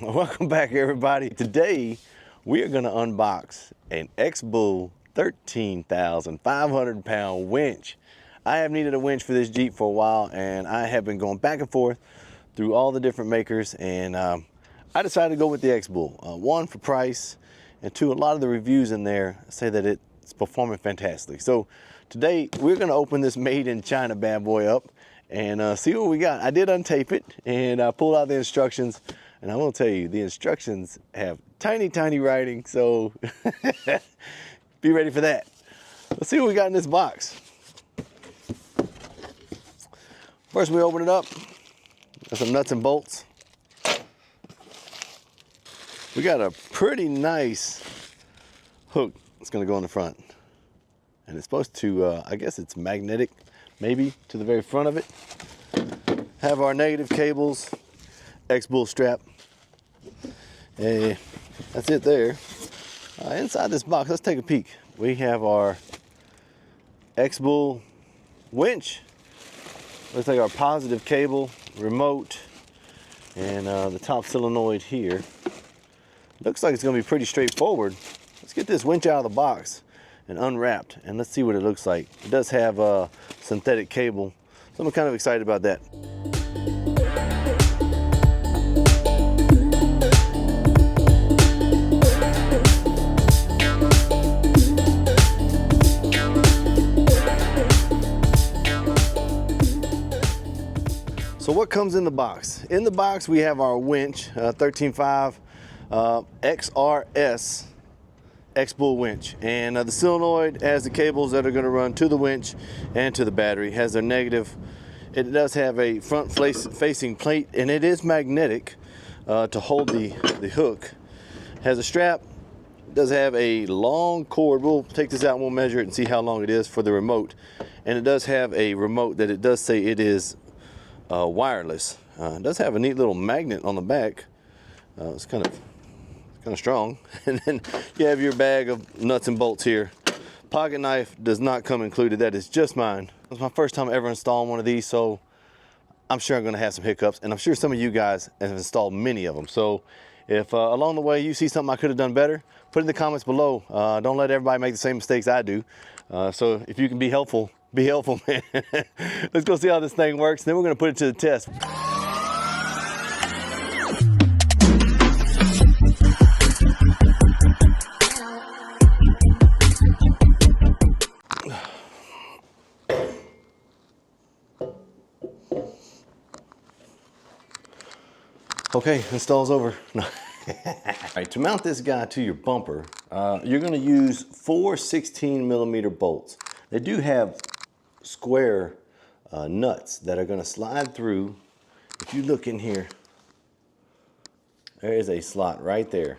Welcome back, everybody. Today we are going to unbox an XBull 13,500 pound winch. I have needed a winch for this Jeep for a while, and I have been going back and forth through all the different makers, and I decided to go with the XBull. One, for price, and two, a lot of the reviews in there say that it's performing fantastically. So today we're going to open this made in China bad boy up and see what we got. I did untape it and I pulled out the instructions, and I will tell you, the instructions have tiny writing, so be ready for that. Let's see what we got in this box. First, we open it up. Got some nuts and bolts. We got a pretty nice hook that's gonna go in the front. And it's supposed to, I guess it's magnetic, maybe, to the very front of it. Have our negative cables, XBull strap. Hey, that's it there. Inside this box, let's take a peek. We have our XBull winch. Looks like our positive cable, remote, and the top solenoid here. Looks like it's gonna be pretty straightforward. Let's get this winch out of the box and unwrapped, and let's see what it looks like. It does have a synthetic cable, so I'm kind of excited about that. So what comes in the box? In the box we have our winch, 13.5 XRS XBull winch, and the solenoid has the cables that are going to run to the winch and to the battery. It has their negative. It does have a front facing plate, and it is magnetic to hold the hook. It has a strap. It does have a long cord. We'll take this out and we'll measure it and see how long it is for the remote. And it does have a remote that it does say it is wireless. It does have a neat little magnet on the back. It's kind of strong. And then you have your bag of nuts and bolts here. Pocket knife does not come included. That is just mine. It's my first time ever installing one of these, so I'm sure I'm going to have some hiccups, and I'm sure some of you guys have installed many of them. So if along the way you see something I could have done better, put it in the comments below. Don't let everybody make the same mistakes I do. So if you can be helpful, man. Let's go see how this thing works, then we're going to put it to the test. Okay, install's over. No. All right, to mount this guy to your bumper, you're gonna use 4 16mm bolts. They do have square nuts that are gonna slide through. If you look in here, there is a slot right there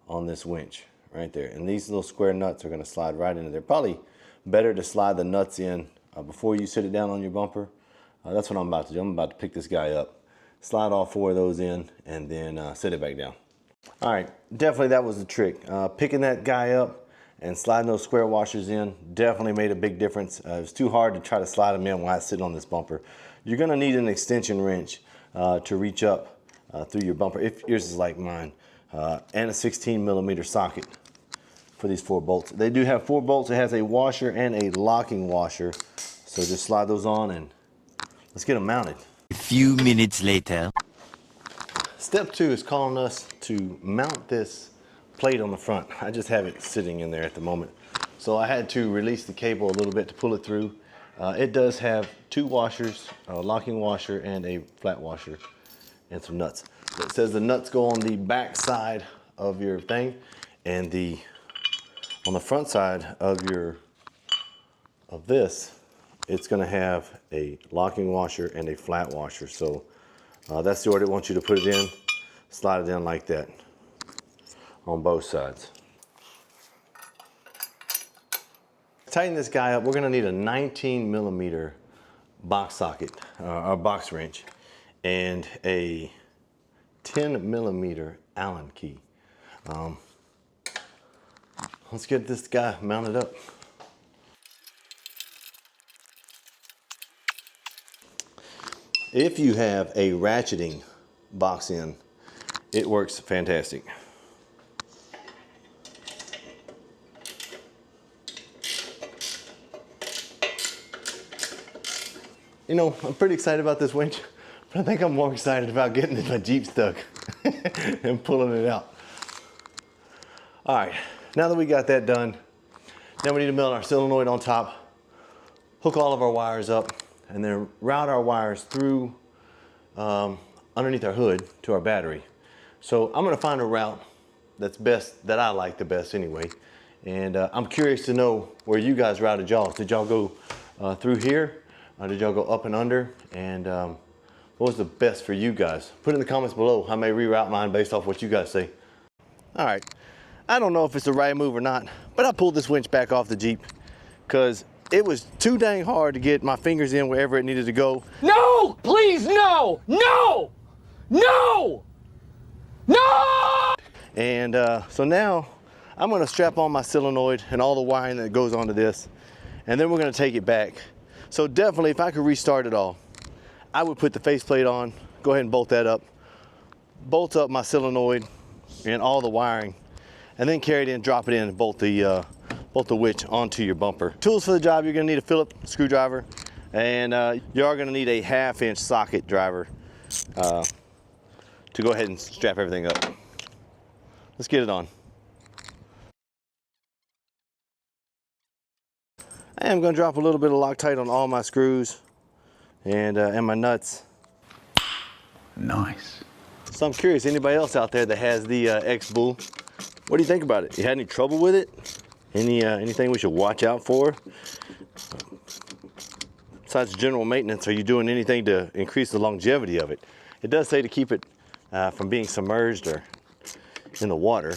on this winch, right there. And these little square nuts are gonna slide right into there. Probably better to slide the nuts in before you sit it down on your bumper. That's what I'm about to do. I'm about to pick this guy up, slide all 4 of those in, and then sit it back down. All right, definitely that was the trick. Picking that guy up and sliding those square washers in definitely made a big difference. It was too hard to try to slide them in while I sit on this bumper. You're gonna need an extension wrench to reach up through your bumper, if yours is like mine, and a 16mm socket for these 4 bolts. They do have 4 bolts. It has a washer and a locking washer. So just slide those on and let's get them mounted. A few minutes later. Step 2 is calling us to mount this plate on the front. I just have it sitting in there at the moment. So I had to release the cable a little bit to pull it through. It does have 2 washers, a locking washer and a flat washer, and some nuts. It says the nuts go on the back side of your thing, and on the front side of this, it's gonna have a locking washer and a flat washer. So that's the order it wants you to put it in. Slide it in like that on both sides. To tighten this guy up, we're gonna need a 19mm box socket, or box wrench, and a 10mm Allen key. Let's get this guy mounted up. If you have a ratcheting box end it works fantastic. You know, I'm pretty excited about this winch, but I think I'm more excited about getting my Jeep stuck and pulling it out. All right, now that we got that done, now we need to mount our solenoid on top, hook all of our wires up, and then route our wires through underneath our hood to our battery. So I'm gonna find a route that's best, that I like the best anyway. And I'm curious to know where you guys routed y'all. Did y'all go through here? Did y'all go up and under? And what was the best for you guys? Put it in the comments below. I may reroute mine based off what you guys say. All right, I don't know if it's the right move or not, but I pulled this winch back off the Jeep because it was too dang hard to get my fingers in wherever it needed to go. No, please, no, no, no, no! And so now I'm gonna strap on my solenoid and all the wiring that goes onto this, and then we're gonna take it back. So definitely, if I could restart it all, I would put the faceplate on, go ahead and bolt that up, bolt up my solenoid and all the wiring, and then carry it in, drop it in, and bolt the winch onto your bumper. Tools for the job: you're gonna need a Phillips screwdriver, and you are gonna need a 1/2-inch socket driver to go ahead and strap everything up. Let's get it on. I am going to drop a little bit of Loctite on all my screws and my nuts. Nice. So I'm curious, anybody else out there that has the XBull, what do you think about it? You had any trouble with it? Anything we should watch out for? Besides general maintenance, are you doing anything to increase the longevity of it? It does say to keep it from being submerged or in the water.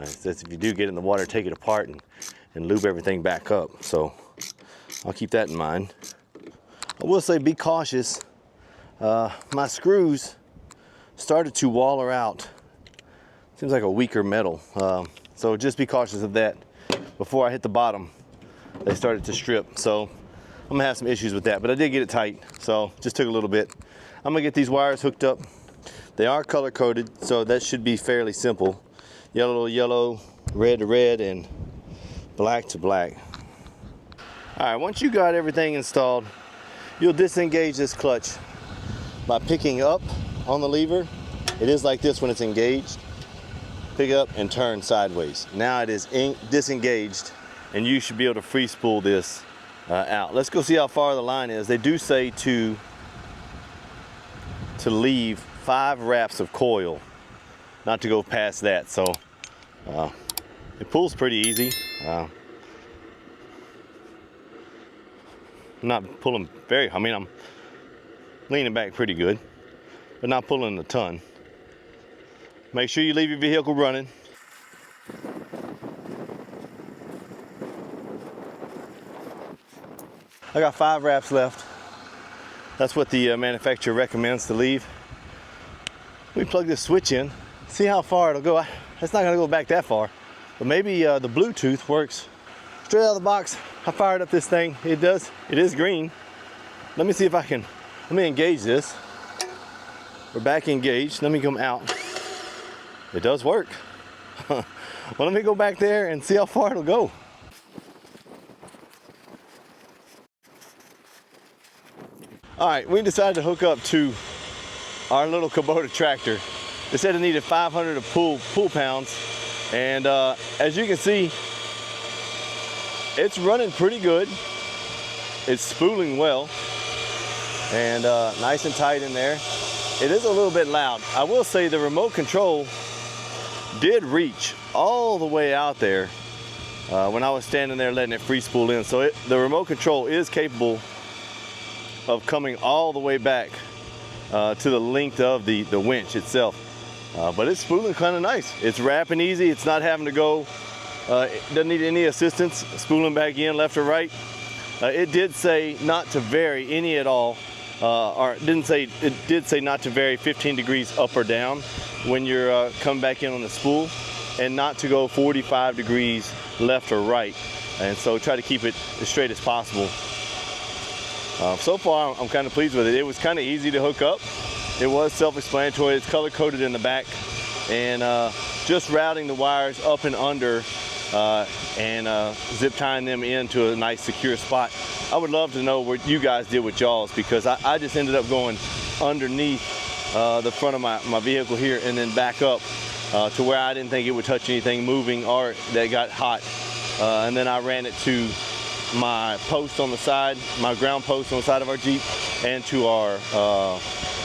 It says if you do get in the water, take it apart and lube everything back up. So I'll keep that in mind. I will say be cautious. My screws started to waller out. Seems like a weaker metal. So just be cautious of that. Before I hit the bottom, they started to strip. So I'm gonna have some issues with that, but I did get it tight. So just took a little bit. I'm gonna get these wires hooked up. They are color coded, so that should be fairly simple. Yellow to yellow, red to red, and black to black. All right, once you got everything installed, you'll disengage this clutch by picking up on the lever. It is like this when it's engaged. Pick up and turn sideways. Now it is disengaged, and you should be able to free spool this out. Let's go see how far the line is. They do say to leave 5 wraps of coil, not to go past that. So it pulls pretty easy. I'm not pulling I'm leaning back pretty good, but not pulling a ton. Make sure you leave your vehicle running. I got 5 wraps left. That's what the manufacturer recommends to leave. We plug this switch in, see how far it'll go. It's not gonna go back that far, but maybe the Bluetooth works. Straight out of the box, I fired up this thing. It is green. Let me see if I can, let me engage this. We're back engaged, let me come out. It does work. Well, let me go back there and see how far it'll go. All right, we decided to hook up to our little Kubota tractor. They said it needed 500 of pull pounds, and as you can see, it's running pretty good. It's spooling well, and nice and tight in there. It is a little bit loud. I will say the remote control did reach all the way out there when I was standing there letting it free spool in. So the remote control is capable of coming all the way back to the length of the winch itself. But it's spooling kind of nice. It's wrapping easy. It's not having to go, it doesn't need any assistance spooling back in left or right. It did say not to vary any at all, it did say not to vary 15 degrees up or down when you're coming back in on the spool, and not to go 45 degrees left or right. And so try to keep it as straight as possible. So far, I'm kind of pleased with it. It was kind of easy to hook up. It was self-explanatory. It's color-coded in the back. and just routing the wires up and under and zip tying them into a nice secure spot. I would love to know what you guys did with y'all's, because I just ended up going underneath the front of my vehicle here and then back up to where I didn't think it would touch anything moving or that got hot. And then I ran it to my post on the side, my ground post on the side of our Jeep, and to our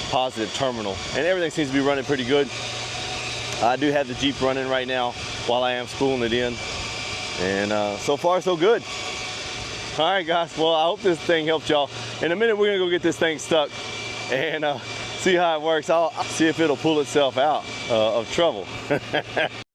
positive terminal. And everything seems to be running pretty good. I do have the Jeep running right now while I am spooling it in. And so far so good. All right guys, well I hope this thing helped y'all. In a minute we're gonna go get this thing stuck and see how it works. I'll see if it'll pull itself out of trouble.